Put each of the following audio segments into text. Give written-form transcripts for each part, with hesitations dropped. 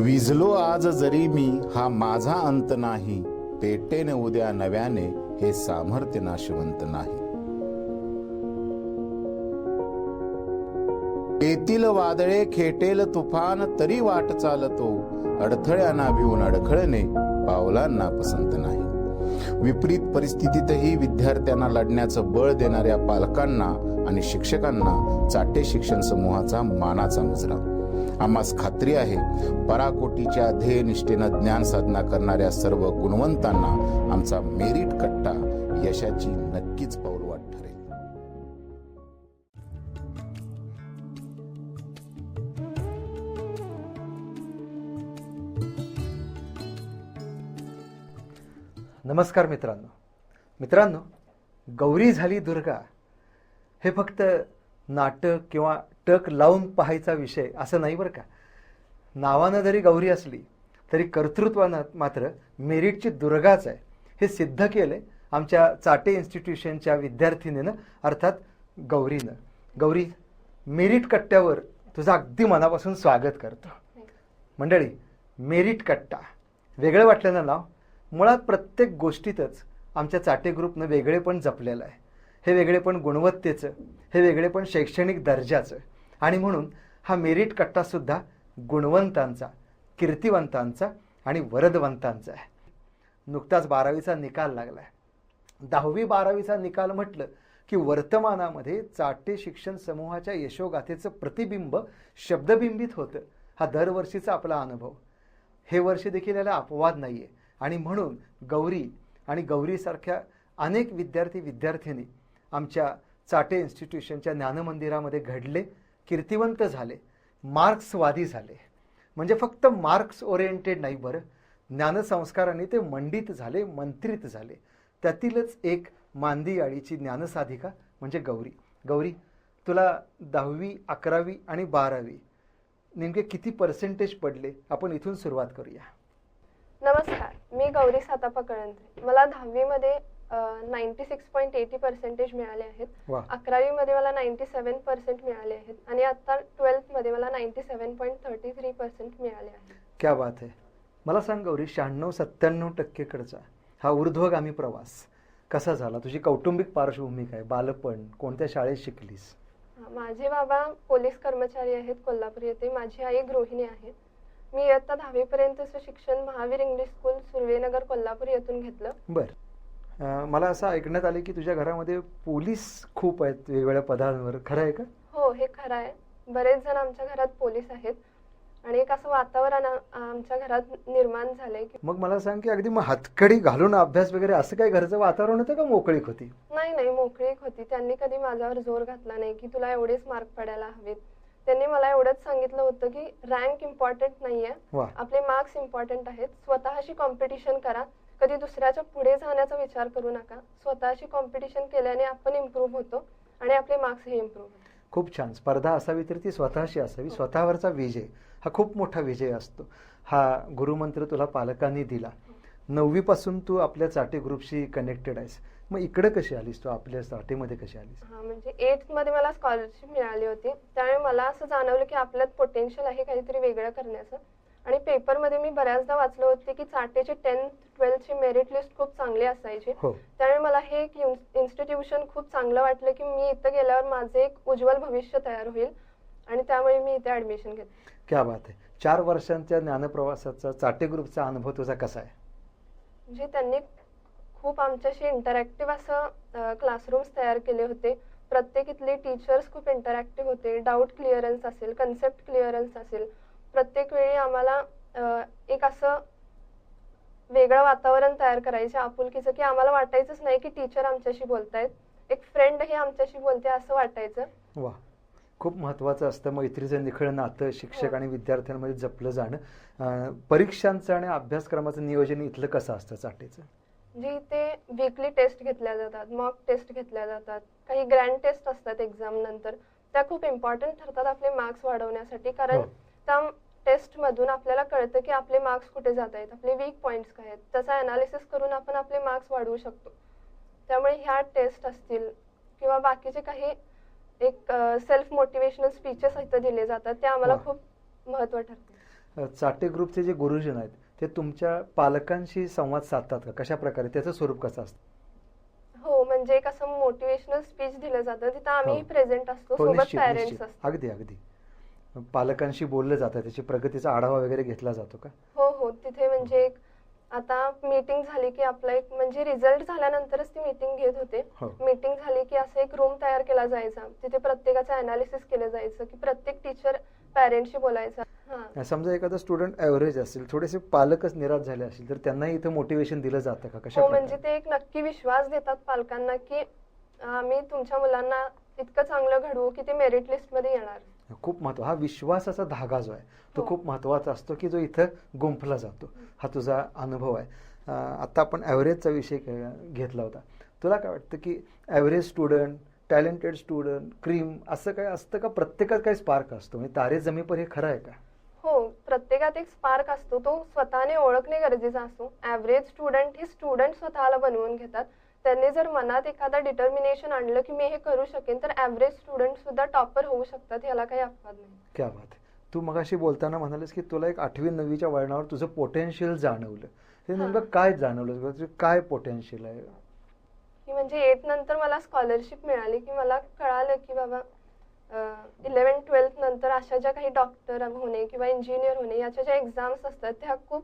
विझलो आज जरी मी हा माझा अंत नाही, पेटेने उद्या नव्याने हे सामर्थ्य नाशवंत नाही. येतील वादळे खेटेल तुफान तरी वाट चालतो, अडथळ्यांना भिवून अडखळणे पावलांना पसंत नाही. विपरीत परिस्थितीतही विद्यार्थ्यांना लढण्याचं बळ देणाऱ्या पालकांना आणि शिक्षकांना चाटे शिक्षण समूहाचा मानाचा मुजरा. आम्हास खात्री आहे, पराकोटीच्या ध्येयनिष्ठेनं ज्ञान साधना करणाऱ्या सर्व गुणवंतांना आमचा मेरिट कट्टा यशाची नक्कीच पाऊलवाट ठरेल. नमस्कार मित्रांनो, गौरी झाली दुर्गा हे फक्त नाटक किंवा टक लावून पाहायचा विषय असं नाही बरं का. नावानं जरी गौरी असली तरी कर्तृत्वानं मात्र मेरिटची दुर्गाच आहे हे सिद्ध केलंय आमच्या चाटे इन्स्टिट्यूशनच्या विद्यार्थिनीनं अर्थात गौरीनं. गौरी, मेरिट कट्ट्यावर तुझं अगदी मनापासून स्वागत करतो. मंडळी, मेरिट कट्टा वेगळं वाटलं ना नाव? मुळात प्रत्येक गोष्टीतच आमच्या चाटे ग्रुपनं वेगळेपण जपलेलं आहे. हे वेगळेपण गुणवत्तेचं, हे वेगळेपण शैक्षणिक दर्जाचं, आणि म्हणून हा मेरिट कट्टासुद्धा गुणवंतांचा, कीर्तिवंतांचा आणि वरदवंतांचा आहे. नुकताच 12वीचा निकाल लागला आहे. 10वी-12वीचा निकाल म्हटलं की वर्तमानामध्ये चाटे शिक्षण समूहाच्या यशोगाथेचं प्रतिबिंब शब्दबिंबित होतं. हा दरवर्षीचा आपला अनुभव. हे वर्ष देखील याला अपवाद नाही आहे. आणि म्हणून गौरी आणि गौरीसारख्या अनेक विद्यार्थी-विद्यार्थिनी आमच्या चाटे इन्स्टिट्यूशनच्या ज्ञानमंदिरामध्ये घडले, कीर्तिवंत झाले, मार्क्सवादी झाले. म्हणजे फक्त मार्क्स ओरिएंटेड नाही बरं, ज्ञानसंस्काराने ते मंडित झाले, मंत्रित झाले. त्यातीलच एक मांदी आळीची ज्ञानसाधिका म्हणजे गौरी. गौरी, तुला 10वी, 11वी आणि 12वी नेमके किती पर्सेंटेज पडले? आपण इथून सुरुवात करूया. नमस्कार, मी गौरी सातापा कळंत्रे. मला 10वी-मध्ये 96.80% मिळाले आहेत. 11वी-मध्ये मला 97% मिळाले आहेत आणि आता 12th-मध्ये मला 97.33% मिळाले आहेत. क्या बात आहे. मला सांग गौरी, 96-97% हा ऊर्ध्वगामी प्रवास कसा झाला? तुझी कौटुंबिक पार्श्वभूमी काय? बालपण, कोणत्या शाळेत शिकलीस? माझे बाबा पोलीस कर्मचारी आहेत कोल्हापूर येथे. माझी आई गृहिणी आहे. मी इयत्ता 10वीपर्यंतचं शिक्षण महावीर इंग्लिश स्कूल, सुर्वेनगर, कोल्हापूर येथून घेतलं. बरं, मला असं ऐकण्यात आले की तुझ्या घरामध्ये पोलीस खूप आहेत वेगवेगळ्या पदांवर. खरं आहे का? हो, हे खरं आहे. बरेच जण आमच्या घरात पोलीस आहेत आणि एक असं वातावरण आमच्या घरात निर्माण झालंय. मग मला सांग की अगदी मग हातकडी घालून अभ्यास वगैरे असं काही घरचं वातावरण होतं का मोकळीक होती? नाही, मोकळीक होती. त्यांनी कधी माझ्यावर जोर घातला नाही की तुला एवढेच मार्क पडायला हवेत. त्यांनी मला एवढंच सांगितलं होतं की रँक इम्पॉर्टंट नाहीये, आपले मार्क्स इम्पॉर्टंट आहेत. स्वतःशी कॉम्पिटिशन करा, कधी दुसऱ्याच्या पुढे जाण्याचा विचार करू नका. स्वतःशी कॉम्पिटिशन केल्याने आपण इम्प्रूव्ह होतो आणि आपले मार्क्सही इम्प्रूव्ह होतात. खूप छान. स्पर्धा असावी तर ती स्वतःशी असावी. स्वतःवरचा विजय हा खूप मोठा विजय असतो. हा गुरुमंत्र तुला पालकांनी दिला. 9वीपासून तू आपल्या चाटे ग्रुपशी कनेक्टेड आहेस. मग इकडे कशी आलीस तू? आपल्या चाटेमध्ये कशी आलीस? म्हणजे 8th-मध्ये मला स्कॉलरशिप मिळाली होती. त्यामुळे मला असं जाणवलं की आपल्यात पोटेन्शियल आहे काहीतरी वेगळं करण्याचं. आणि पेपरमध्ये मी बऱ्याचदा वाचलं होते की चाटेचे 10th-12thची मेरिट लिस्ट खूप चांगली असायची. त्यामुळे मला हे एक इन्स्टिट्यूशन खूप चांगलं वाटलं की मी इथं गेल्यावर माझे एक उज्ज्वल भविष्य तयार होईल आणि त्यामुळे मी इथे ऍडमिशन घेतली. क्या बात आहे. 4 वर्षांच्या ज्ञानप्रवासाचा चाटे ग्रुपचा अनुभव तुझा कसा आहे? म्हणजे त्यांनी खूप आमच्याशी इंटरॅक्टिव्ह असं क्लासरूम्स तयार केले होते. प्रत्येक इथले टीचर्स खूप इंटरॅक्टिव्ह होते. डाऊट क्लिअरन्स असेल, कन्सेप्ट क्लिअरन्स असेल, प्रत्येक वेळी आम्हाला एक असं वेगळं वातावरण तयार करायचे आपुलकीचं की आम्हाला वाटायचंच नाही की टीचर आमच्याशी बोलतायत, एक फ्रेंड हे आमच्याशी बोलते असं वाटायचं. वा, खूप महत्त्वाचं असतं मैत्रीचं निखळ नातं शिक्षक आणि विद्यार्थ्यांमध्ये जपलं जाणं. परीक्षांचं आणि अभ्यासक्रमाचं नियोजन इथलं कसं असतं चाटेचं? जी ते वीकली टेस्ट घेतल्या जातात, मॉक टेस्ट घेतल्या जातात, काही ग्रँड टेस्ट असतात एक्झाम नंतर. त्या खूप इम्पॉर्टंट ठरतात आपले मार्क्स वाढवण्यासाठी. कारण त्या टेस्ट मधून आपल्याला कळतं की आपले मार्क्स कुठे जात आहेत, आपले वीक पॉइंट्स काय आहेत. त्याचा अनालिसिस करून आपण आपले मार्क्स वाढवू शकतो. त्यामुळे ह्या टेस्ट असतील किंवा बाकीचे काही एक सेल्फ मोटिवेशनल स्पीचेस इथं दिले जातात, ते आम्हाला खूप महत्त्व ठरते. चाटे ग्रुपचे जे गुरुजन आहेत ते तुमच्या पालकांशी संवाद साधतात का? कशा प्रकारे त्याचं स्वरूप कसं असतं? हो, म्हणजे एक असं मोटिवेशनल स्पीच दिलं जातं, तिथं आम्ही हो. प्रेझेंट असतो, हो, सोबत निश्चित पॅरेंट्स निश्चित. असतात. अगदी अगदी. पालकांशी बोललं जातं, त्याची प्रगतीचा आढावा वगैरे घेतला जातो का? हो हो, तिथे म्हणजे एक आता मीटिंग झाली की आपलं एक म्हणजे रिझल्ट झाल्यानंतरच ती मीटिंग घेत होते. हो. मीटिंग झाली की असं एक रूम तयार केला जायचा, तिथे प्रत्येकाचं अनालिसिस केलं जायचं की प्रत्येक टीचर पॅरेंटशी बोलायचा. हा, समजा एखादा स्टुडंट ॲव्हरेज असेल, थोडेसे पालकच निराश झाले असतील, तर त्यांनाही इथं मोटिवेशन दिलं जातं का? कशा हो, प्रकारे? म्हणजे ते एक नक्की विश्वास देतात पालकांना की आम्ही तुमच्या मुलांना इतकं चांगलं घडवू की ते मेरिट लिस्ट मध्ये येणार. खूप महत्व, हा विश्वासाचा धागा जो आहे तो हो. खूप महत्त्वाचा असतो की जो इथं गुंफला जातो. हा तुझा अनुभव आहे. आता आपण ॲव्हरेजचा विषय घेतला होता. तुला काय वाटतं की average student, talented student, cream असं काय असतं का? प्रत्येकात काही स्पार्क असतो, म्हणजे तारे जमी पर हे खरं आहे का? हो, प्रत्येकात एक स्पार्क असतो, तो स्वतःने ओळखणे गरजेचा असतो. ॲव्हरेज स्टुडंट हे स्टुडंट स्वतःला बनवून घेतात. त्यांनी जर मनात एखादा डिटर्मिनेशन आणलं की मी हे करू शकेन, तर ॲव्हरेज स्टुडंट सुद्धा टॉपर होऊ शकतात, याला काही अपवाद नाही. क्या बात आहे. तू मगाशी बोलताना म्हणालीस की तुला एक 8वी-9वीच्या वळणावर तुझं पोटेन्शियल जाणवलं. हे नेमकं काय जाणवलं? तुझं काय पोटेन्शियल आहे? की म्हणजे 8th नंतर मला स्कॉलरशिप मिळाली की मला कळालं की बाबा 11th-12th नंतर अशा ज्या काही डॉक्टर होणे किंवा इंजिनियर होणे याच्या ज्या एक्झाम्स असतात त्या खूप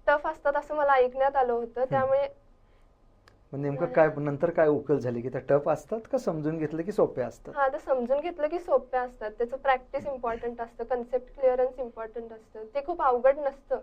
टफ असतात असं मला ऐकण्यात आलं होतं. त्यामुळे मग नेमकं काय नंतर काय उकल झाली की त्या टफ असतात का समजून घेतलं की सोप्या असतात? हा, आता समजून घेतलं की सोप्या असतात. त्याचं प्रॅक्टिस इम्पॉर्टंट असतं, कन्सेप्ट क्लिअरन्स इम्पॉर्टंट असतं. ते खूप अवघड नसतं,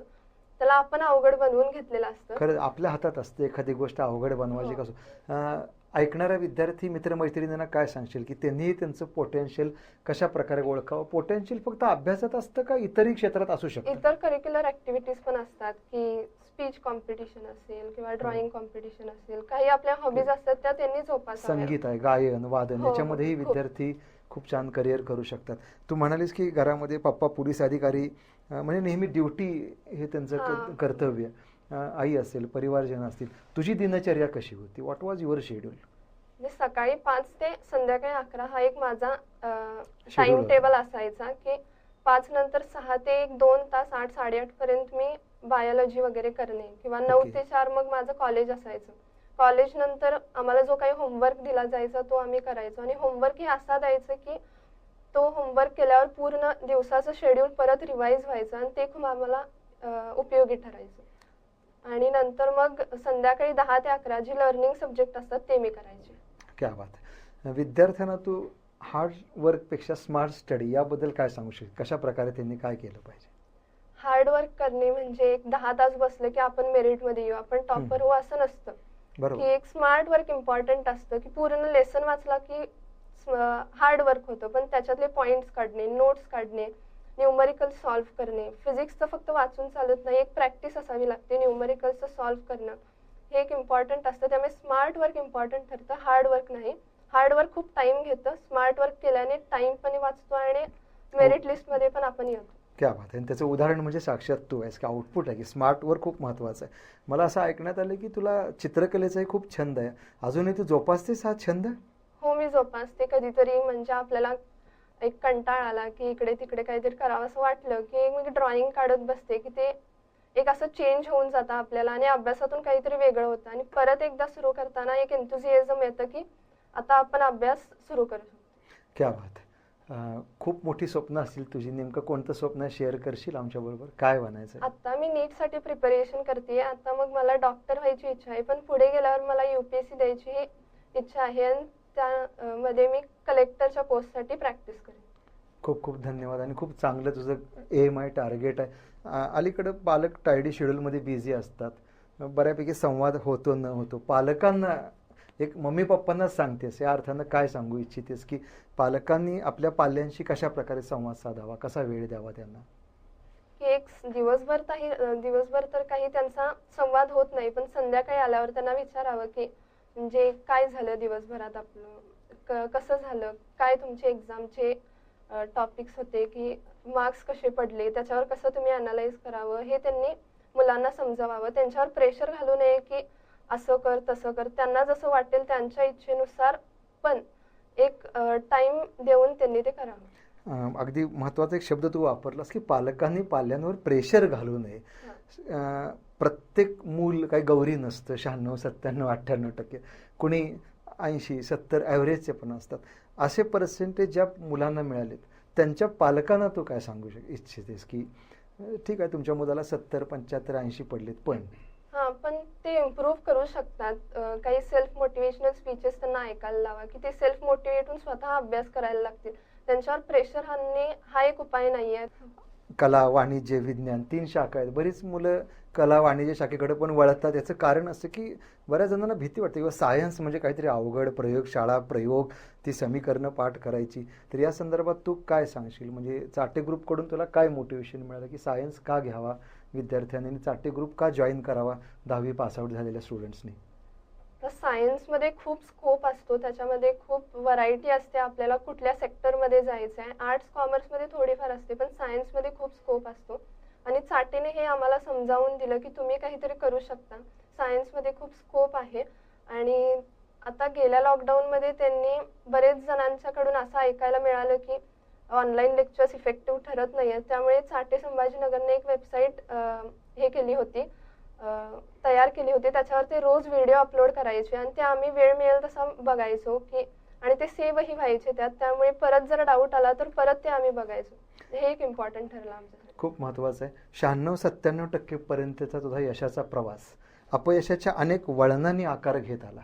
त्याला आपण अवघड बनवून घेतलेलं असतं. खरं आपल्या हातात असते एखादी गोष्ट अवघड बनवायची हो. कसं. ऐकणाऱ्या विद्यार्थी मित्रमैत्रिणींना काय सांगशील की त्यांनीही त्यांचं पोटेन्शियल कशा प्रकारे ओळखावं? पोटेन्शियल फक्त अभ्यासात असतं का इतरही क्षेत्रात असू शकतं? इतर करिक्युलर ऍक्टिव्हिटीज पण असतात की स्पीच कॉम्पिटिशन असेल किंवा ड्रॉइंग कॉम्पिटिशन असेल, काही आपल्या हॉबीज असतात त्या त्यांनी जोपासाव्या. संगीत आहे, गायन, वादन हो, याच्यामध्येही खूप. विद्यार्थी खूप छान करिअर करू शकतात. तू म्हणालीस की घरामध्ये पप्पा पोलीस अधिकारी, म्हणजे नेहमी ड्युटी हे त्यांचं हां. कर्तव्य. आई असेल, परिवारजन असतील. तुझी दिनचर्या कशी होती? What was your schedule? म्हणजे सकाळी 5 ते संध्याकाळी 11 हा एक माझा Schedule टाइम होता. टेबल असायचा की 5 नंतर 6 ते 2 तास 8-8:30 पर्यंत मी बायोलॉजी वगैरे करणे किंवा 9 Okay. ते 4 मग माझं कॉलेज असायचं. कॉलेज नंतर आम्हाला जो काही होमवर्क दिला जायचा तो आम्ही करायचो आणि होमवर्क हे असा द्यायचं की तो होमवर्क केल्यावर पूर्ण दिवसाचं शेड्यूल परत रिवाईज व्हायचं आणि ते खूप आम्हाला उपयोगी ठरायचं. आणि नंतर मग संध्याकाळी 10 ते 11 जी लर्निंग सब्जेक्ट असतात ते मी करायचे. क्या बात आहे. विद्यार्थ्यांना तू हार्ड वर्कपेक्षा स्मार्ट स्टडी याबद्दल काय सांगू शकते? कशा प्रकारे त्यांनी काय केलं पाहिजे? हार्ड वर्क करणे म्हणजे एक 10 तास बसलं की आपण मेरिट मध्ये येऊ, आपण टॉपर होऊ असं नसतं. की बरोबर. एक स्मार्ट वर्क इम्पॉर्टंट असतं की पूर्ण लेसन वाचला की हार्ड वर्क होतं, पण त्याच्यातले पॉइंट्स काढणे, नोट्स काढणे, न्यूमरिकल सॉल्व्ह करणे. फिजिक्सचं फक्त वाचून चालत नाही, एक प्रॅक्टिस असावी लागते न्यूमरिकलचं सॉल्व्ह करणं, हे एक इम्पॉर्टंट असतं. त्यामुळे स्मार्ट वर्क इम्पॉर्टंट ठरतं, हार्ड वर्क नाही. हार्ड वर्क खूप टाइम घेतं, स्मार्ट वर्क केल्याने टाइम पण वाचतो आणि मेरिट लिस्ट मध्ये पण आपण येतो. क्या बात आहे. आणि त्याचं उदाहरण म्हणजे साक्षात तू आहेस की आउटपुट आहे की स्मार्ट वर्क खूप महत्त्वाचं आहे. मला असं ऐकण्यात आलं की तुला चित्रकलेचाही खूप छंद आहे. अजूनही तू जोपासतेस हा छंद? हो, मी जोपासते. कधीतरी म्हणजे आपल्याला एक कंटाळा आला की इकडे तिकडे काहीतरी करावं असं वाटलं की मी ड्रॉइंग काढत बसते की ते एक असं चेंज होऊन जातं आपल्याला आणि अभ्यासातून काहीतरी वेगळं होतं आणि परत एकदा सुरू करताना एक एन्थुझियाझम येतं की आता आपण अभ्यास सुरू करू शकतो. क्या बात आहे. खूप मोठी स्वप्न असतील तुझी. नेमकं कोणतं स्वप्न शेअर करशील आमच्याबरोबर? काय बनायचं? आता मी नीटसाठी प्रिपरेशन करते. आता मग मला डॉक्टर व्हायची इच्छा आहे, पण पुढे गेल्यावर मला UPSC द्यायची ही इच्छा आहे आणि त्यामध्ये मी कलेक्टरच्या पोस्टसाठी प्रॅक्टिस करेन. खूप खूप धन्यवाद. आणि खूप चांगलं तुझं एम आहे, टार्गेट आहे. अलीकडं पालक टायडी शेड्यूलमध्ये बिझी असतात. बऱ्यापैकी संवाद होतो न होतो. पालकांना एक मम्मी पप्पांनाच सांगतेस या अर्थानं काय सांगू इच्छितेस की पालकांनी आपल्या पाल्यांशी कशा प्रकारे संवाद साधावा, कसा वेळ द्यावा त्यांना? की एक दिवसभर तर काही त्यांचा संवाद होत नाही, पण संध्याकाळी आल्यावर त्यांना विचारावं की म्हणजे काय झालं दिवसभरात आपलं, कसं झालं, काय तुमचे एक्झामचे टॉपिक्स होते, की मार्क्स कसे पडले, त्याच्यावर कसं तुम्ही अनालाइज करावं हे त्यांनी मुलांना समजावावं. त्यांच्यावर प्रेशर घालू नये की असं कर तसं कर. त्यांना जसं वाटेल त्यांच्या इच्छेनुसार, पण एक टाइम देऊन त्यांनी ते करावं. अगदी महत्त्वाचा एक शब्द तू वापरलास की पालकांनी पाल्यांवर प्रेशर घालू नये. प्रत्येक मूल काही गौरी नसतं. 96, 97, 98%, कुणी 80, 70 ॲव्हरेजचे पण असतात. असे पर्सेंटेज ज्या मुलांना मिळालेत त्यांच्या पालकांना तू काय सांगू इच्छितेस की ठीक आहे तुमच्या मुलाला 70, 75, 80 पडलेत पण पण ते इम्प्रूव्ह करू शकतात. काही सेल्फ मोटिवेशनल स्पीचेस त्यांना ऐकायला लावा की ते सेल्फ मोटिवेट होऊन स्वतः अभ्यास करायला लागतील. त्यांच्यावर प्रेशर आणणे हा एक उपाय नाहीये. कला, वाणिज्य, विज्ञान 3 शाखा आहेत. बरीच मुलं कला, वाणिज्य शाखेकडे पण वळतात. याचं कारण असं की बऱ्याच जणांना भीती वाटते किंवा सायन्स म्हणजे काहीतरी अवघड प्रयोगशाळा, प्रयोग, ती समीकरणं पाठ करायची. तर या संदर्भात तू काय सांगशील? म्हणजे चाटे ग्रुपकडून तुला काय मोटिवेशन मिळालं की सायन्स का घ्यावा विद्यार्थ्यांनी, चाटे ग्रुप का जॉईन करावा 10वी पासआउट झालेल्या स्टुडंट्सनी? तर सायन्समध्ये खूप स्कोप असतो. त्याच्यामध्ये खूप व्हरायटी असते. आपल्याला कुठल्या सेक्टरमध्ये जायचं आहे. आर्ट्स कॉमर्समध्ये थोडीफार असते पण सायन्समध्ये खूप स्कोप असतो. आणि चाटेने हे आम्हाला समजावून दिलं की तुम्ही काहीतरी करू शकता. सायन्समध्ये खूप स्कोप आहे. आणि आता गेल्या लॉकडाऊनमध्ये त्यांनी बरेच जणांच्याकडून असं ऐकायला मिळालं की ऑनलाईन लेक्चर्स इफेक्टिव्ह ठरत नाही आहेत. त्यामुळे चाटे संभाजीनगरने एक वेबसाईट हे केली होती, तयार केली होती. त्याच्यावर ते रोज व्हिडिओ अपलोड करायचे आणि ते आम्ही वेळ मिळेल तसा बघायचो की आणि ते सेव्हही व्हायचे त्यात. त्यामुळे परत जर डाऊट आला तर परत ते आम्ही बघायचो. हे एक इम्पॉर्टंट ठरलं आमच्यासाठी. खूप महत्त्वाचं आहे. 96-97% पर्यंतचा तुझा यशाचा प्रवास अपयशाच्या अनेक वळणांनी आकार घेत आला.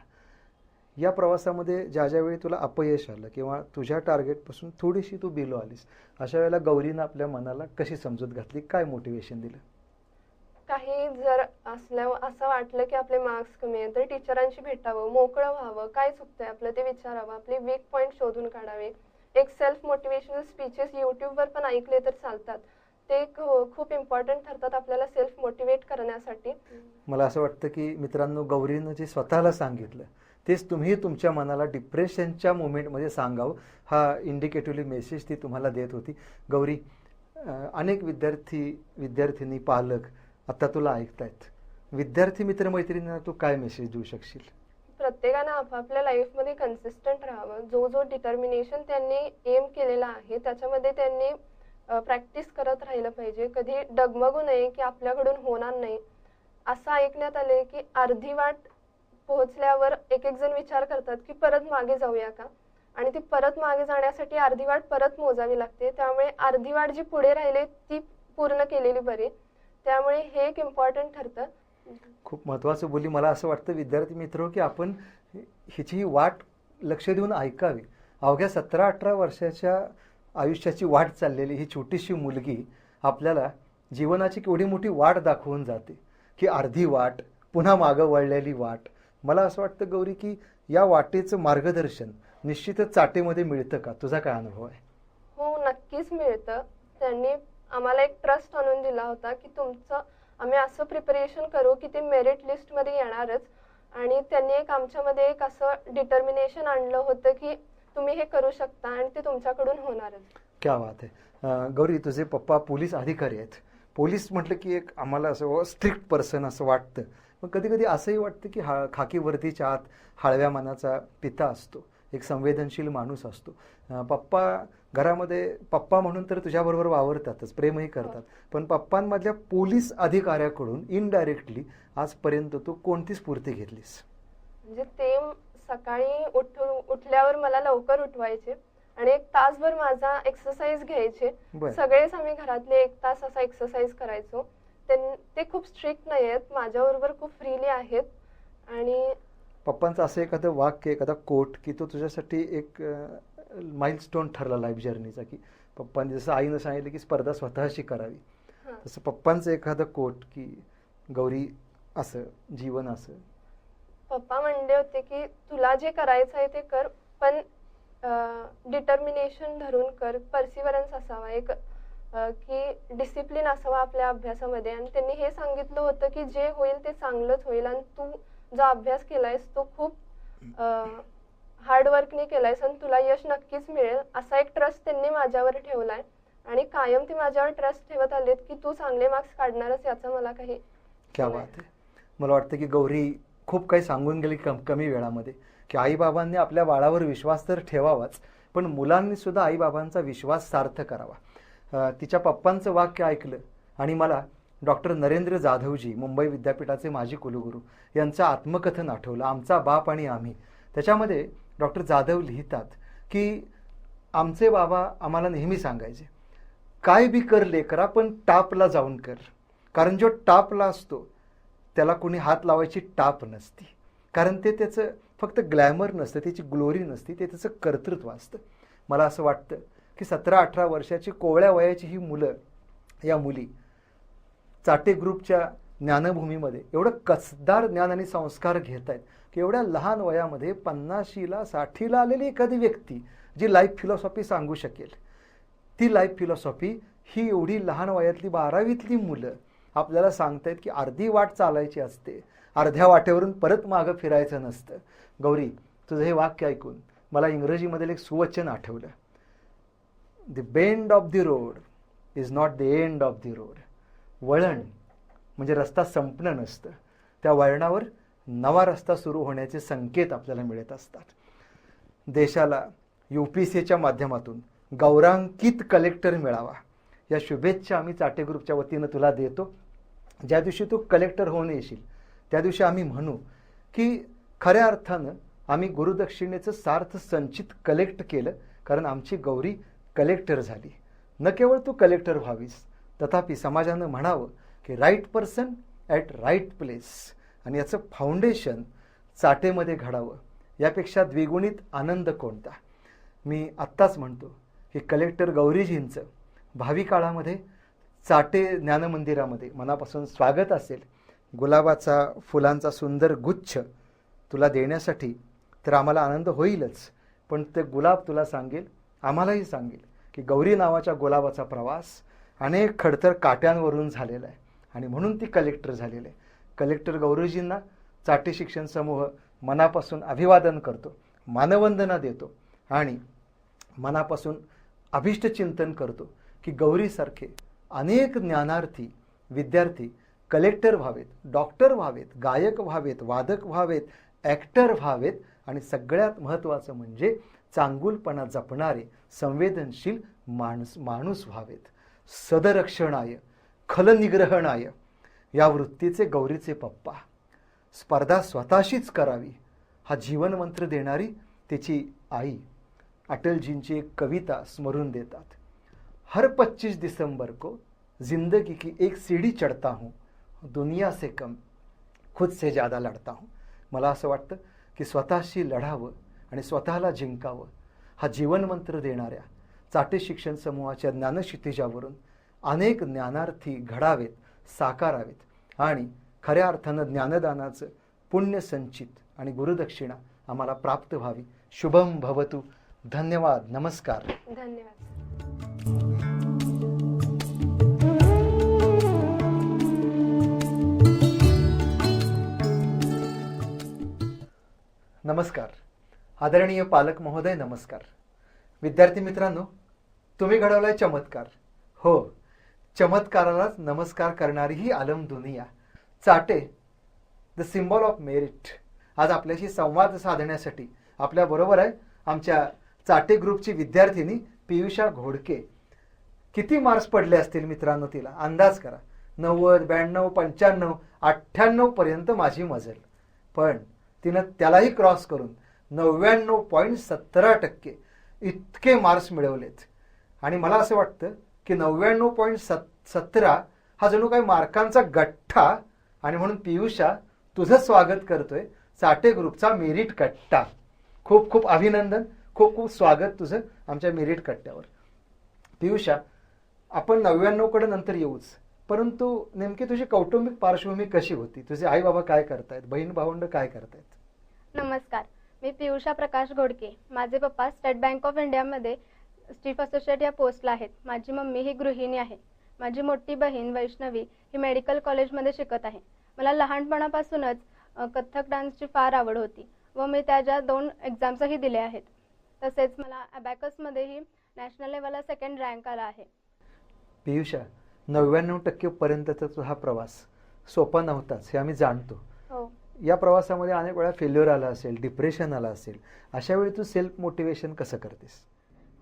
या प्रवासामध्ये ज्या ज्यावेळी तुला अपयश आलं किंवा तुझ्या टार्गेटपासून थोडीशी तू बिलो आलीस, अशा वेळेला गौरीनं आपल्या मनाला कशी समजूत घातली, काय मोटिवेशन दिलं? काही जर असं वाटलं की आपले मार्क्स कमी आहेत तर टीचरांशी भेटावं, मोकळं व्हावं, काय चुकतंय आपलं ते विचारावं, आपले वीक पॉईंट शोधून काढावे. एक सेल्फ मोटिवेशनल स्पीचेस यूट्यूबवर पण ऐकले तर चालतात. ते खूप इम्पॉर्टंट ठरतात आपल्याला सेल्फ मोटिवेट करण्यासाठी. मला असं वाटतं की मित्रांनो, गौरीनं जे स्वतःला सांगितलं तेच तुम्ही तुमच्या मनाला डिप्रेशनच्या मोमेंटमध्ये सांगावं, हा इंडिकेटिव्हली मेसेज ती तुम्हाला देत होती. गौरी, अनेक विद्यार्थिनी, पालक आता तुला ऐकतायत. विद्यार्थी मित्रमैत्रिणींना तू काय मेसेज देऊ शकशील? प्रत्येकानं आपापल्या लाईफमध्ये कन्सिस्टंट राहावं. जो डिटर्मिनेशन त्यांनी एम केलेला आहे त्याच्यामध्ये त्यांनी प्रॅक्टिस करत राहिलं पाहिजे. कधी डगमगू नये की आपल्याकडून होणार नाही. असं ऐकण्यात आले की अर्धी वाट पोहोचल्यावर एक जण विचार करतात की परत मागे जाऊया का, आणि ती परत मागे जाण्यासाठी अर्धी वाट परत मोजावी लागते. त्यामुळे अर्धी वाट जी पुढे राहिली ती पूर्ण केलेली बरी. त्यामुळे हे एक इम्पॉर्टंट ठरतं. खूप महत्त्वाचं बोलली. मला असं वाटतं विद्यार्थी मित्र की आपण हिची ही वाट लक्ष देऊन ऐकावी. अवघ्या 17-18 वर्षाच्या आयुष्याची वाट चाललेली ही छोटीशी मुलगी आपल्याला जीवनाची केवढी मोठी वाट दाखवून जाते की अर्धी वाट, पुन्हा मागं वळलेली वाट. मला असं वाटतं गौरी की या वाटेचं मार्गदर्शन निश्चितच चाटेमध्ये मिळतं का? तुझा काय अनुभव आहे? हो, नक्कीच मिळतं. त्यांनी आम्हाला एक ट्रस्ट आणून दिला होता की आम्ही असं प्रिपरेशन करू की ते मेरिट लिस्टमध्ये येणारच. आणि त्यांनी आमच्यामध्ये एक असं डिटर्मिनेशन आणलं होतं की तुम्ही हे करू शकता आणि ते तुमच्याकडून होणारच. क्या बात आहे. गौरी, तुझे पप्पा पोलीस अधिकारी आहेत. पोलीस म्हटलं की एक आम्हाला असं स्ट्रिक्ट पर्सन असं वाटतं. पण कधी कधी असंही वाटतं की खाकी वर्दीच्या आत हळव्या मनाचा पिता असतो, एक संवेदनशील माणूस असतो. पप्पा घरामध्ये पप्पा म्हणून तर तुझ्याबरोबर वावरतातच, प्रेमही करतात. पण पप्पांमधल्या पोलीस अधिकाऱ्याकडून इनडायरेक्टली आजपर्यंत तू कोणती स्फूर्ती घेतलीस? म्हणजे ते सकाळी उठल्यावर मला लवकर उठवायचे आणि 1 तासभर माझा एक्सरसाइज घ्यायचे. सगळेच आम्ही घरातले 1 तास असा एक्सरसाइज करायचो. ते खूप स्ट्रिक्ट नाही आहेत, माझ्याबरोबर खूप फ्रीली आहेत. आणि पप्पांचं असं एखादं वाक्य, एखादा कोट की तो तुझ्यासाठी एक माइलस्टोन ठरला लाईफ जर्नीचा, की पप्पांनी जसं आईनं सांगितलं की स्पर्धा स्वतःशी करावी, तसं पप्पांचं एखादं कोट की गौरी असं जीवन असं? पप्पा म्हणले होते की तुला जे करायचं आहे ते कर, पण डिटर्मिनेशन धरून कर, परसिव्हरन्स असावा एक, की डिसिप्लिन असावा आपल्या अभ्यासामध्ये. आणि त्यांनी हे सांगितलं होतं की जे होईल ते चांगलंच होईल आणि तू जो अभ्यास केलायस तो खूप हार्डवर्कने केलायस आणि तुला यश नक्कीच मिळेल, असा एक ट्रस्ट त्यांनी माझ्यावर ठेवलाय. आणि कायम ते माझ्यावर ट्रस्ट ठेवत आलेत की तू चांगले मार्क्स काढणारच, याचा मला काही. क्या बात आहे. मला वाटतं की गौरी खूप काही सांगून गेली कमी वेळामध्ये की आईबाबांनी आपल्या बाळावर विश्वास तर ठेवावाच, पण मुलांनी सुद्धा आईबाबांचा विश्वास सार्थ करावा. तिच्या पप्पांचं वाक्य ऐकलं आणि मला डॉक्टर नरेंद्र जाधवजी, मुंबई विद्यापीठाचे माजी कुलगुरू, यांचं आत्मकथन आठवलं, आमचा बाप आणि आम्ही. त्याच्यामध्ये डॉक्टर जाधव लिहितात की आमचे बाबा आम्हाला नेहमी सांगायचे, काय बी कर लेकरा पण टापला जाऊन कर, कारण जो टापला असतो त्याला कोणी हात लावायची टाप नसती, कारण ते त्याचं फक्त ग्लॅमर नसतं, त्याची ग्लोरी नसती, ते त्याचं कर्तृत्व असतं. मला असं वाटतं की 17-18 वर्षाची कोवळ्या वयाची ही मुलं, या मुली चाटे ग्रुपच्या ज्ञानभूमीमध्ये एवढं कसदार ज्ञान आणि संस्कार घेत आहेत की एवढ्या लहान वयामध्ये 50ला 60ला आलेली एखादी व्यक्ती जी लाईफ फिलॉसॉफी सांगू शकेल, ती लाईफ फिलॉसॉफी ही एवढी लहान वयातली 12वीतली मुलं आपल्याला सांगतायत की अर्धी वाट चालायची असते, अर्ध्या वाटेवरून परत मागं फिरायचं नसतं. गौरी, तुझं हे वाक्य ऐकून मला इंग्रजीमधील एक सुवचन आठवलं, the bend of the road is not the end of the road. वळण म्हणजे रस्ता संपणं नसतं, त्या वळणावर नवा रस्ता सुरू होण्याचे संकेत आपल्याला मिळत असतात. देशाला UPSCच्या माध्यमातून गौरवान्वित कलेक्टर मिळावा या शुभेच्छा आम्ही चाटे ग्रुपच्या वतीनं तुला देतो. ज्या दिवशी तू कलेक्टर होऊन येशील त्या दिवशी आम्ही म्हणू की खऱ्या अर्थानं आम्ही गुरुदक्षिणेचं सार्थ संचित कलेक्ट केलं, कारण आमची गौरी कलेक्टर झाली. न केवळ तू कलेक्टर व्हावीस, तथापि समाजानं म्हणावं की right person at right place, आणि याचं फाउंडेशन चाटेमध्ये घडावं. यापेक्षा द्विगुणित आनंद कोणता. मी आत्ताच म्हणतो की कलेक्टर गौरीजींचं भावी काळामध्ये चाटे ज्ञानमंदिरामध्ये मनापासून स्वागत असेल. गुलाबाचा फुलांचा सुंदर गुच्छ तुला देण्यासाठी तर आम्हाला आनंद होईलच, पण ते गुलाब तुला सांगेल, आम्हालाही सांगेल की गौरी नावाच्या गुलाबाचा प्रवास अनेक खडतर काट्यांवरून झालेला आहे आणि म्हणून ती कलेक्टर झालेली आहे. कलेक्टर गौरीजींना चाटे शिक्षण समूह मनापासून अभिवादन करतो, मानवंदना देतो आणि मनापासून अभिष्टचिंतन करतो की गौरीसारखे अनेक ज्ञानार्थी विद्यार्थी कलेक्टर व्हावेत, डॉक्टर व्हावेत, गायक व्हावेत, वादक व्हावेत, ॲक्टर व्हावेत आणि सगळ्यात महत्त्वाचं म्हणजे चांगुलपणा जपणारे संवेदनशील माणूस व्हावेत. सदरक्षणाय खलनिग्रहणाय या वृत्तीचे गौरीचे पप्पा. स्पर्धा स्वतःशीच करावी हा जीवनमंत्र देणारी तिची आई अटलजींची एक कविता स्मरून देतात. हर 25 दिसंबर को जिंदगी की एक सीढ़ी चढ़ता हूँ, दुनिया से कम खुद से ज़्यादा लढता हूँ. मला असं वाटतं की स्वतःशी लढावं आणि स्वतःला जिंकावं हा जीवनमंत्र देणाऱ्या चाटे शिक्षण समूहाच्या ज्ञानक्षितिजावरून अनेक ज्ञानार्थी घडावेत, साकारावेत आणि खऱ्या अर्थानं ज्ञानदानाचं पुण्य संचित आणि गुरुदक्षिणा आम्हाला प्राप्त व्हावी. शुभम भवतु. धन्यवाद. नमस्कार. धन्यवाद. नमस्कार. आदरणीय पालक महोदय, नमस्कार. विद्यार्थी मित्रांनो, तुम्ही घडवलाय चमत्कार. हो, चमत्कारालाच नमस्कार करणारी ही आलम दुनिया. Chate the symbol of merit आज आपल्याशी संवाद साधण्यासाठी आपल्याबरोबर आहे आमच्या चाटे ग्रुपची विद्यार्थिनी पियुषा घोडके. किती मार्क्स पडले असतील मित्रांनो तिला? अंदाज करा. 90, 92, 95, 98 पर्यंत माझी मजल. पण तिनं त्यालाही क्रॉस करून 99.17% इतके मार्क्स मिळवलेत. आणि मला असं वाटतं की 99.17 हा जणू काही मार्कांचा गठ्ठा. आणि म्हणून पियुषा, तुझं स्वागत करतोय चाटे ग्रुपचा मेरिट कट्टा. खूप खूप अभिनंदन, खूप खूप स्वागत तुझं आमच्या मेरिट कट्ट्यावर. पियुषा, आपण 99 कडे नंतर येऊच, परंतु नेमकी तुझी कौटुंबिक पार्श्वभूमी कशी होती? तुझे आई बाबा काय करतायत, बहीण भावंड काय करतायत? नमस्कार, मी पियुषा प्रकाश घोडके. माझे पप्पा स्टेट बँक ऑफ इंडियामध्ये चीफ असोसिएट या पोस्टला आहेत. माझी मम्मी ही गृहिणी आहे. माझी मोठी बहीण वैष्णवी ही मेडिकल कॉलेजमध्ये शिकत आहे. मला लहानपणापासूनच कथ्थक डान्सची फार आवड होती व मी त्याच्या 2 एक्झाम्सही दिल्या आहेत. तसेच मला अबॅकसमध्येही नॅशनल लेवलला 2nd रँक आला आहे. पियुषा, 99% पर्यंतचा तुझा प्रवास सोपा नव्हताच हे आम्ही जाणतो. हो. या प्रवासामध्ये अनेक वेळा फेल्युअर आला असेल, डिप्रेशन आलं असेल, अशा वेळी तू सेल्फ मोटिवेशन कसं करतेस?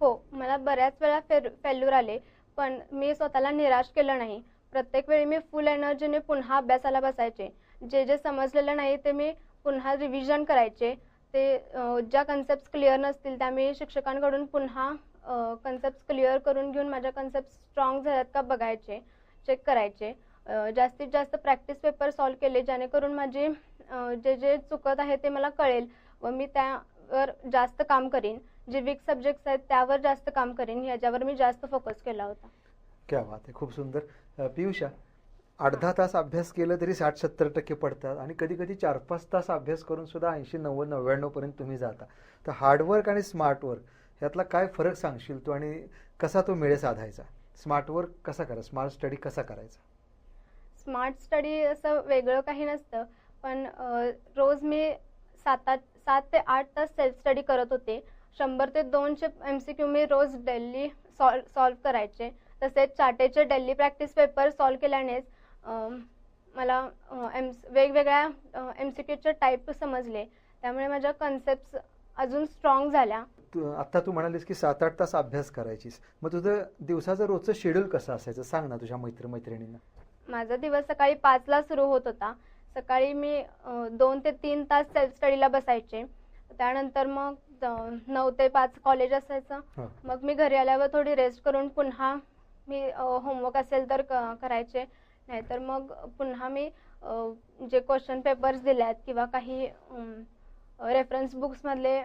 हो, मला बऱ्याच वेळा फेल्युअर आले, पण मी स्वतःला निराश केलं नाही. प्रत्येक वेळी मी फुल एनर्जीने पुन्हा अभ्यासाला बसायचे. जे जे समजलेलं नाही ते मी पुन्हा रिव्हिजन करायचे. ते ज्या कन्सेप्ट क्लिअर नसतील त्या मी शिक्षकांकडून पुन्हा कन्सेप्ट क्लिअर करून घेऊन माझ्या कन्सेप्ट स्ट्रॉंग झाल्यात का बघायचे, चेक करायचे. जास्तीत जास्त प्रॅक्टिस पेपर सॉल्व केले, जेणेकरून माझी जे जे चुकत आहे ते मला कळेल व मी त्यावर जास्त काम करीन. जे वीक सब्जेक्ट्स आहेत त्यावर जास्त काम करीन, ह्याच्यावर मी जास्त फोकस केला होता. क्या बात आहे, खूप सुंदर. पियुषा, 8-10 तास अभ्यास केलं तरी 60-70% पडतात आणि कधी कधी 4-5 तास अभ्यास करून सुद्धा 80-90-99 पर्यंत तुम्ही जाता. तर हार्डवर्क आणि स्मार्ट वर्क यातला काय फरक सांगशील तू आणि कसा तो मेळ साधायचा? स्मार्ट वर्क कसा करायचा, स्मार्ट स्टडी कसा करायचा? स्मार्ट स्टडी असं वेगळं काही नसतं, पण रोज मी 7 ते 8 तास सेल्फ स्टडी करत होते. 100 ते 200 MCQ मी रोज डेली सॉल्व करायचे. तसेच चाटेचे डेली प्रॅक्टिस पेपर सॉल्व केल्यानेच मला वेगवेगळ्या MCQचे टाईप समजले. त्यामुळे माझ्या कन्सेप्ट अजून स्ट्रॉंग झाल्या. आता तू म्हणालीस की 7-8 तास अभ्यास करायचीस, मग तुझं दिवसाचं रोजचं शेड्यूल कसं असायचं सांग ना तुझ्या मैत्रिणींना. माझा दिवस सकाळी 5ला सुरू होत होता. सकाळी मी 2 ते 3 तास सेल्फ स्टडीला बसायचे. त्यानंतर मग 9 ते 5 कॉलेज असायचं. मग मी घरी आल्यावर थोडी रेस्ट करून पुन्हा मी होमवर्क असेल तर करायचे, नाहीतर मग पुन्हा मी जे क्वेश्चन पेपर्स दिल्यात किंवा काही रेफरन्स बुक्समधले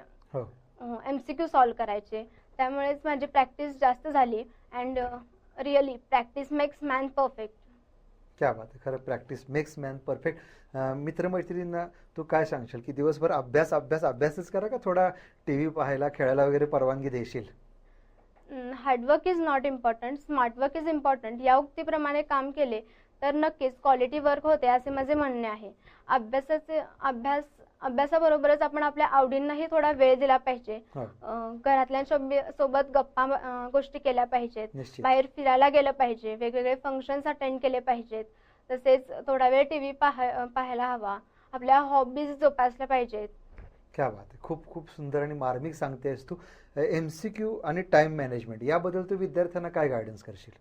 MCQ सॉल्व करायचे. त्यामुळेच माझी प्रॅक्टिस जास्त झाली. And really practice makes man perfect. क्या बात आहे, खरं प्रॅक्टिस मेक्स मॅन परफेक्ट. मित्रमैत्रिणींना तू काय सांगशील की दिवसभर अभ्यासच करा का थोडा TV पाहायला, खेळायला वगैरे परवानगी देशील? Hard work is not important, smart work is important या उक्तीप्रमाणे काम केले तर नक्कीच क्वालिटी वर्क होते असे माझे म्हणणे आहे. अभ्यासाबरोबरच आपण आपल्या आवडींनाही थोडा वेळ दिला पाहिजे. घरातल्यांसोबत गप्पा गोष्टी केल्या पाहिजेत. निश्चित. बाहेर फिरायला गेलं पाहिजे. वेगवेगळे फंक्शन्स अटेंड केले पाहिजेत. तसेच थोडा वेळ TV पाहायला हवा. आपल्या हॉबीज जोपासल्या पाहिजेत. क्या बात आहे, खूप खूप सुंदर आणि मार्मिक सांगतेस तू. MCQ आणि टाइम मॅनेजमेंट याबद्दल तू विद्यार्थ्यांना काय गायडन्स करशील?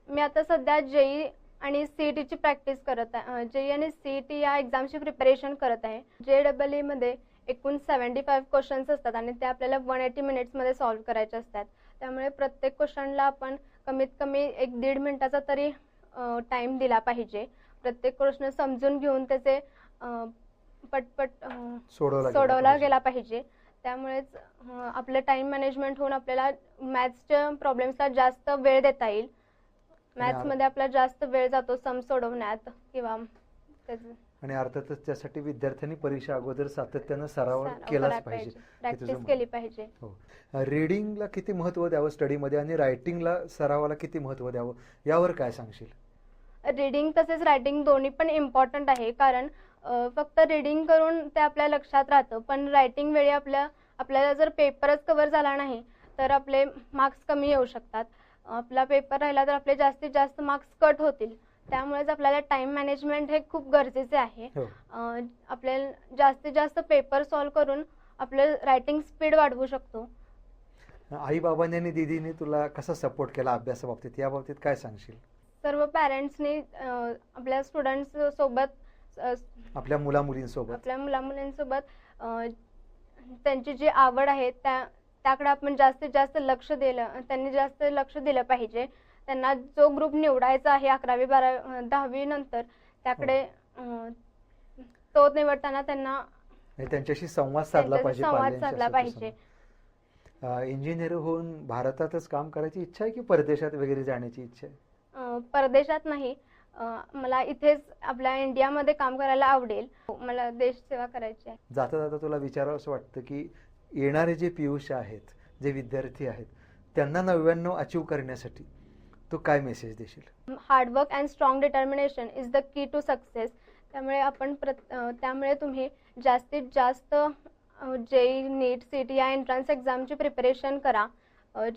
मी आता सध्या JEE आणि CETची प्रॅक्टिस करत आहे. JEE आणि CET या एक्झामची प्रिपरेशन करत आहे. JEE मध्ये एकूण 75 क्वेश्चन्स असतात आणि ते आपल्याला 180 मिनिट्समध्ये सॉल्व्ह करायचे असतात. त्यामुळे प्रत्येक क्वेश्चनला आपण कमीत कमी 1-1.5 मिनिटाचा तरी टाइम दिला पाहिजे. प्रत्येक प्रश्न समजून घेऊन त्याचे पटपट सोडवला गेला पाहिजे. त्यामुळेच आपलं टाइम मॅनेजमेंट होऊन आपल्याला मॅथ्सच्या प्रॉब्लेम्सला जास्त वेळ देता येईल. मॅथ्समध्ये आपला जास्त वेळ जातो सम सोडवण्यात किंवा आणि अर्थातच त्यासाठी विद्यार्थ्यांनी परीक्षा अगोदर सातत्यानं सराव केलाच पाहिजे, प्रॅक्टिस केली पाहिजे. हो. रीडिंगला किती महत्त्व द्यावं स्टडीमध्ये आणि रायटिंगला सरावाला किती महत्त्व द्यावं यावर काय सांगशील? रीडिंग तसेच रायटिंग दोन्ही पण इम्पॉर्टंट आहे. कारण फक्त रीडिंग करून ते आपल्या लक्षात राहतं, पण रायटिंग वेळी आपल्याला जर पेपरच कव्हर झाला नाही तर आपले मार्क्स कमी येऊ शकतात. आपला पेपर राहिला तर आपले जास्तीत जास्त मार्क्स कट होतील. त्यामुळेच आपल्याला टाइम मॅनेजमेंट हे खूप गरजेचे आहे. आपल्याला जास्तीत जास्त पेपर सॉल्व करून आपलं रायटिंग स्पीड वाढवू शकतो. आई बाबांनी आणि दीदीने तुला कसा सपोर्ट केला अभ्यासाबाबतीत, या बाबतीत काय सांगशील? सर्व पॅरेंट्सनी आपल्या स्टुडंट्स सोबत, आपल्या मुलामुलींसोबत त्यांची जी आवड आहे त्याकडे आपण जास्तीत जास्त त्यांनी जास्त लक्ष दिलं पाहिजे. त्यांना जो ग्रुप निवडायचा आहे 11वी 12वी 10वी नंतर त्याकडे तो निवडताना त्यांच्याशी संवाद साधला पाहिजे. इंजिनियर होऊन भारतातच काम करायची इच्छा आहे की परदेशात वगैरे जाण्याची इच्छा आहे? परदेशात नाही, मला इथेच आपल्या इंडियामध्ये काम करायला आवडेल. मला देश सेवा करायची आहे. जाता जाता तुला विचारावं असं वाटतं की येणारे जे पियुष आहेत, जे विद्यार्थी आहेत, त्यांना 99 अचीव करण्यासाठी तू काय मेसेज देशील? Hard work and strong determination is the key to success. त्यामुळे तुम्ही जास्तीत जास्त JEE, NEET, CET या एंट्रन्स एक्झामची प्रिपरेशन करा.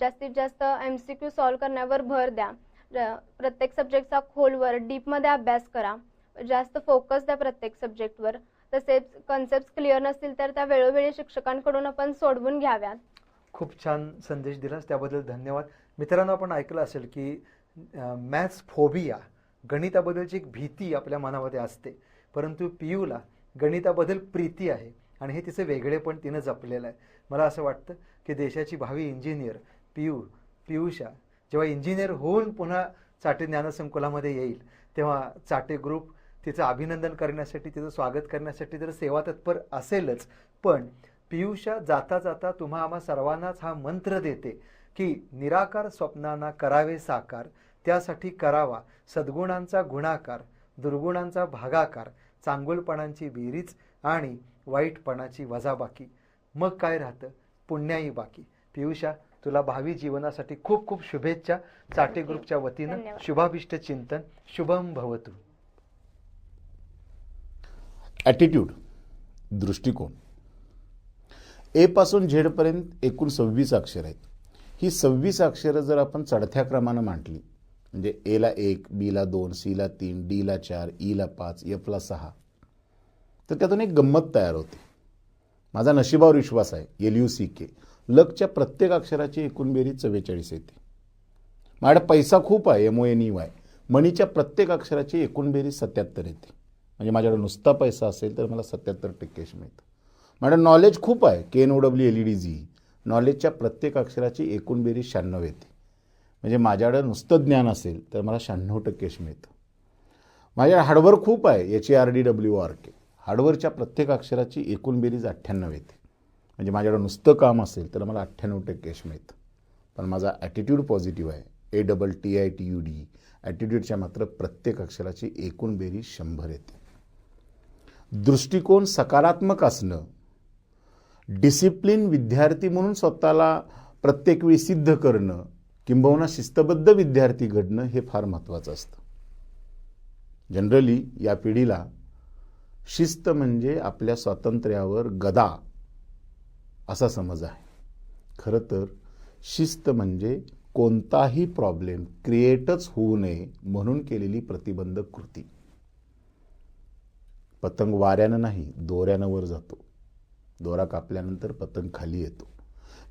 जास्तीत जास्त MCQ सॉल्व करण्यावर भर द्या. प्रत्येक सब्जेक्टचा खोलवर डीपमध्ये अभ्यास करा. जास्त फोकस द्या प्रत्येक सब्जेक्टवर. तसेच कन्सेप्ट क्लिअर नसतील तर त्या वेळोवेळी शिक्षकांकडून आपण सोडवून घ्याव्यात. खूप छान संदेश दिलास, त्याबद्दल धन्यवाद. मित्रांनो, आपण ऐकलं असेल की मॅथ्स फोबिया, गणिताबद्दलची एक भीती आपल्या मनामध्ये असते, परंतु पियूला गणिताबद्दल प्रीती आहे आणि हे तिचं वेगळेपण तिनं जपलेलं आहे. मला असं वाटतं की देशाची भावी इंजिनियर पियुषा जेव्हा इंजिनियर होऊन पुन्हा चाटे ज्ञानसंकुलामध्ये येईल, तेव्हा चाटे ग्रुप तिचं अभिनंदन करण्यासाठी, तिचं स्वागत करण्यासाठी तर सेवा तत्पर असेलच. पण पियुषा जाता जाता तुम्हा आम्हा सर्वांनाच हा मंत्र देते की निराकार स्वप्नांना करावे साकार, त्यासाठी करावा सद्गुणांचा गुणाकार, दुर्गुणांचा भागाकार, चांगुलपणांची बेरीज आणि वाईटपणाची वजाबाकी. मग काय राहतं? पुण्याई बाकी. पियुषा, तुला भावी जीवनासाठी खूप खूप शुभेच्छा. चाटे ग्रुपच्या वतीनं धन्यवाद. शुभाभिष्ट चिंतन. शुभम भवतु. ॲटिट्यूड, दृष्टिकोन. ए पासून झेड पर्यंत एकूण 26 अक्षर आहेत. ही 26 अक्षरं जर आपण चढत्या क्रमानं मांडली, म्हणजे एला 1, बीला 2, सीला 3, डीला 4, ईला 5, एफला 6, तर त्यातून एक गंमत तयार होते. माझा नशिबावर विश्वास आहे. LUCK लकच्या प्रत्येक अक्षराची एकूण बेरीज 44 येते. माझ्याकडे पैसा खूप आहे, MONEY मनीच्या प्रत्येक अक्षराची एकूण बेरीज 77 येते. म्हणजे माझ्याकडे नुसता पैसा असेल तर मला 77% यश मिळतं. माझ्याकडे नॉलेज खूप आहे, KNOWLEDG नॉलेजच्या प्रत्येक अक्षराची एकूण बेरीज 96 येते. म्हणजे माझ्याकडे नुसतं ज्ञान असेल तर मला 96% यश मिळतं. माझ्याकडे हार्डवर्क खूप आहे, HARDWORK हार्डवर्कच्या प्रत्येक अक्षराची एकूण बेरीज 98 येते. म्हणजे माझ्याकडे नुसतं काम असेल तर मला 98% यश मिळतं. पण माझा ॲटिट्यूड पॉझिटिव्ह आहे, ATTITUD ॲटिट्यूडच्या मात्र प्रत्येक अक्षराची एकूण बेरीज 100 येते. दृष्टिकोन सकारात्मक असणं, डिसिप्लिन विद्यार्थी म्हणून स्वतःला प्रत्येक वेळी सिद्ध करणं, किंबहुना शिस्तबद्ध विद्यार्थी घडणं हे फार महत्त्वाचं असतं. जनरली या पिढीला शिस्त म्हणजे आपल्या स्वातंत्र्यावर गदा असा समज आहे. खरं तर शिस्त म्हणजे कोणताही प्रॉब्लेम क्रिएटच होऊ नये म्हणून केलेली प्रतिबंधक कृती. पतंग वाऱ्यानं नाही, दोऱ्यानं वर जातो. दोरा कापल्यानंतर पतंग खाली येतो.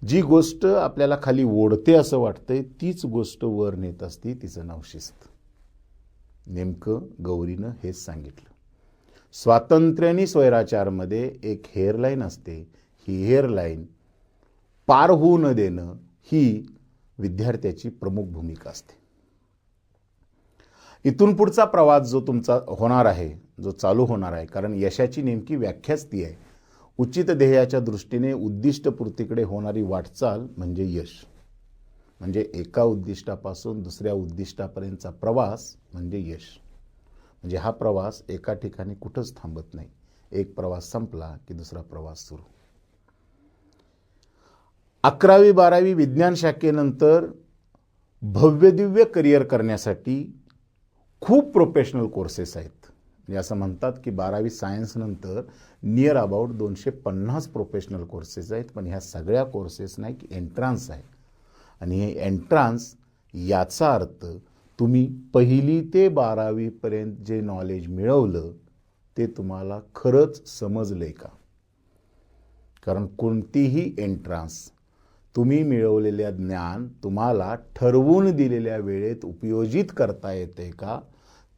जी गोष्ट आपल्याला खाली ओढते असं वाटतंय, तीच गोष्ट वर नेत असते, तिचं नाव शिस्त. नेमकं गौरीनं हेच सांगितलं. स्वातंत्र्याने स्वैराचारमध्ये एक हेअरलाईन असते. ही हेअरलाईन पार होऊ न देणं ही विद्यार्थ्याची प्रमुख भूमिका असते. इथून पुढचा प्रवास जो तुमचा होणार आहे, जो चालू होणार आहे, कारण यशाची नेमकी व्याख्याच ती आहे. उचित ध्येयाच्या दृष्टीने उद्दिष्टपूर्तीकडे होणारी वाटचाल म्हणजे यश. म्हणजे एका उद्दिष्टापासून दुसऱ्या उद्दिष्टापर्यंतचा प्रवास म्हणजे यश. म्हणजे हा प्रवास एका ठिकाणी कुठंच थांबत नाही. एक प्रवास संपला की दुसरा प्रवास सुरू. 11वी-12वी विज्ञान शाखेनंतर भव्यदिव्य करिअर करण्यासाठी खूप प्रोफेशनल कोर्सेस आहेत. म्हणजे असं म्हणतात की 12वी सायन्स नंतर नियर अबाउट 250 प्रोफेशनल कोर्सेस आहेत. पण ह्या सगळ्या कोर्सेस नाही की एंट्रान्स आहे. आणि हे एंट्रान्स याचा अर्थ तुम्ही 1ली ते 12वी पर्यंत जे नॉलेज मिळवलं ते तुम्हाला खरंच समजलंय का? कारण कोणतीही एंट्रान्स तुम्ही मिळवलेल्या ज्ञान तुम्हाला ठरवून दिलेल्या वेळेत उपयोजित करता येते का,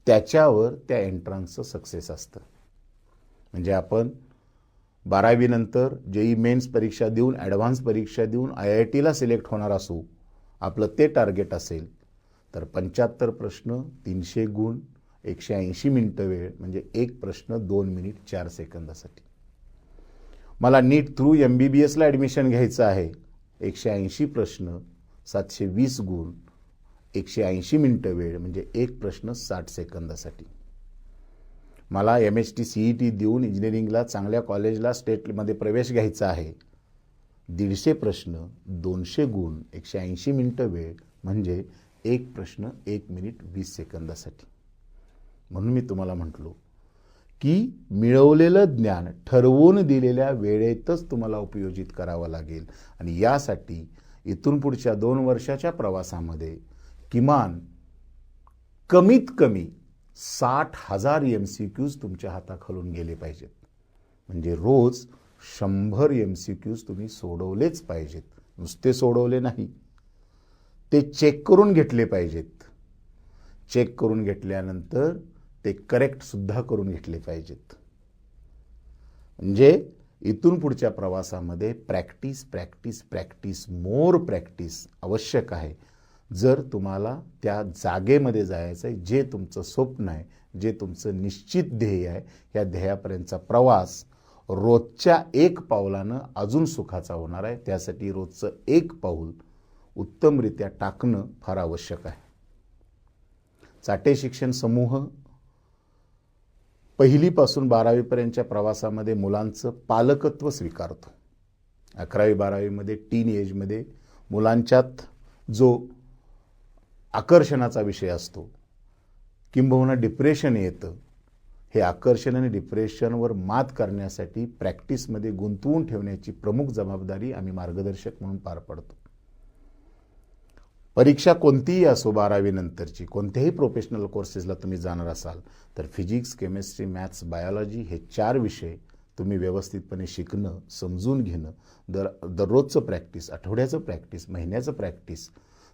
त्याच्यावर त्या एंट्रान्सचं सक्सेस असतं. म्हणजे आपण 12वी नंतर JEE मेन्स परीक्षा देऊन, ॲडव्हान्स परीक्षा देऊन IITला सिलेक्ट होणार असू, आपलं ते टार्गेट असेल तर 75 प्रश्न, 300 गुण, 180 मिनिटं वेळ, म्हणजे एक प्रश्न 2 मिनिट 4 सेकंदासाठी. मला नीट थ्रू MBBSला ॲडमिशन घ्यायचं आहे, 180 प्रश्न, 720 गुण, 180 मिनिटं वेळ, म्हणजे एक प्रश्न 60 सेकंदासाठी. मला MHT CET देऊन इंजिनिअरिंगला चांगल्या कॉलेजला स्टेटमध्ये प्रवेश घ्यायचा आहे, 150 प्रश्न, 200 गुण, 180 मिनिटं वेळ, म्हणजे एक प्रश्न 1 मिनिट 20 सेकंदासाठी. म्हणून मी तुम्हाला म्हटलो की मिळवलेलं ज्ञान ठरवून दिलेल्या वेळेतच तुम्हाला उपयोजित करावं लागेल. आणि यासाठी इथून पुढच्या 2 वर्षाच्या प्रवासामध्ये किमान कमीत कमी 60,000 MCQs तुमच्या हाताखालून गेले पाहिजेत. म्हणजे रोज 100 MCQs तुम्ही सोडवलेच पाहिजेत. नुसते सोडवले नाही, ते चेक करून घेतले पाहिजेत. चेक करून घेतल्यानंतर ते करेक्ट सुद्धा करून घेतले पाहिजेत. म्हणजे इथून पुढच्या प्रवासामध्ये प्रॅक्टिस प्रॅक्टिस प्रॅक्टिस मोर प्रॅक्टिस आवश्यक आहे. जर तुम्हाला त्या जागेमध्ये जायचं आहे, जे तुमचं स्वप्न आहे, जे तुमचं निश्चित ध्येय आहे, या ध्येयापर्यंतचा प्रवास रोजच्या 1 पावलानं अजून सुखाचा होणार आहे. त्यासाठी रोजचं 1 पाऊल उत्तमरित्या टाकणं फार आवश्यक आहे. चाटे शिक्षण समूह 1ली पासून 12वी पर्यंतच्या प्रवासामध्ये मुलांचं पालकत्व स्वीकारतो. 11वी 12वी मध्ये टीन एजमध्ये मुलांच्यात जो आकर्षणाचा विषय असतो, किंबहुना डिप्रेशन येतं, हे आकर्षण आणि डिप्रेशनवर मात करण्यासाठी प्रॅक्टिसमध्ये गुंतवून ठेवण्याची प्रमुख जबाबदारी आम्ही मार्गदर्शक म्हणून पार पाडतो. परीक्षा कोणतीही असो, 12वी नंतरची कोणत्याही प्रोफेशनल कोर्सेसला तुम्ही जाणार असाल तर फिजिक्स, केमिस्ट्री, मॅथ्स, बायोलॉजी हे 4 विषय तुम्ही व्यवस्थितपणे शिकणं, समजून घेणं, दररोजचं प्रॅक्टिस, आठवड्याचं प्रॅक्टिस, महिन्याचं प्रॅक्टिस,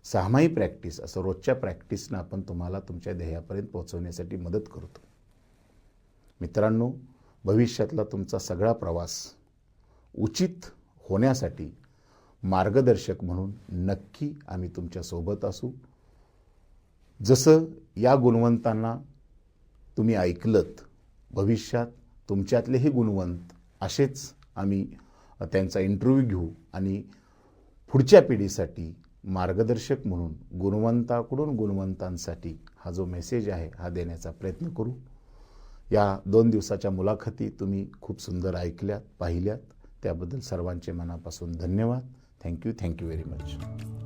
6माही प्रॅक्टिस, असं रोजच्या प्रॅक्टिसनं आपण तुम्हाला तुमच्या ध्येयापर्यंत पोहोचवण्यासाठी मदत करतो. मित्रांनो, भविष्यातला तुमचा सगळा प्रवास उचित होण्यासाठी मार्गदर्शक म्हणून नक्की आम्ही तुमच्यासोबत असू. जसं या गुणवंतांना तुम्ही ऐकलत, भविष्यात तुमच्यातलेही गुणवंत असेच आम्ही त्यांचा इंटरव्ह्यू घेऊ आणि पुढच्या पिढीसाठी मार्गदर्शक म्हणून गुणवंताकडून गुणवंतांसाठी हा जो मेसेज आहे हा देण्याचा प्रयत्न करू. या 2 दिवसाच्या मुलाखती तुम्ही खूप सुंदर ऐकल्यात, पाहिल्यात, त्याबद्दल सर्वांचे मनापासून धन्यवाद. Thank you very much.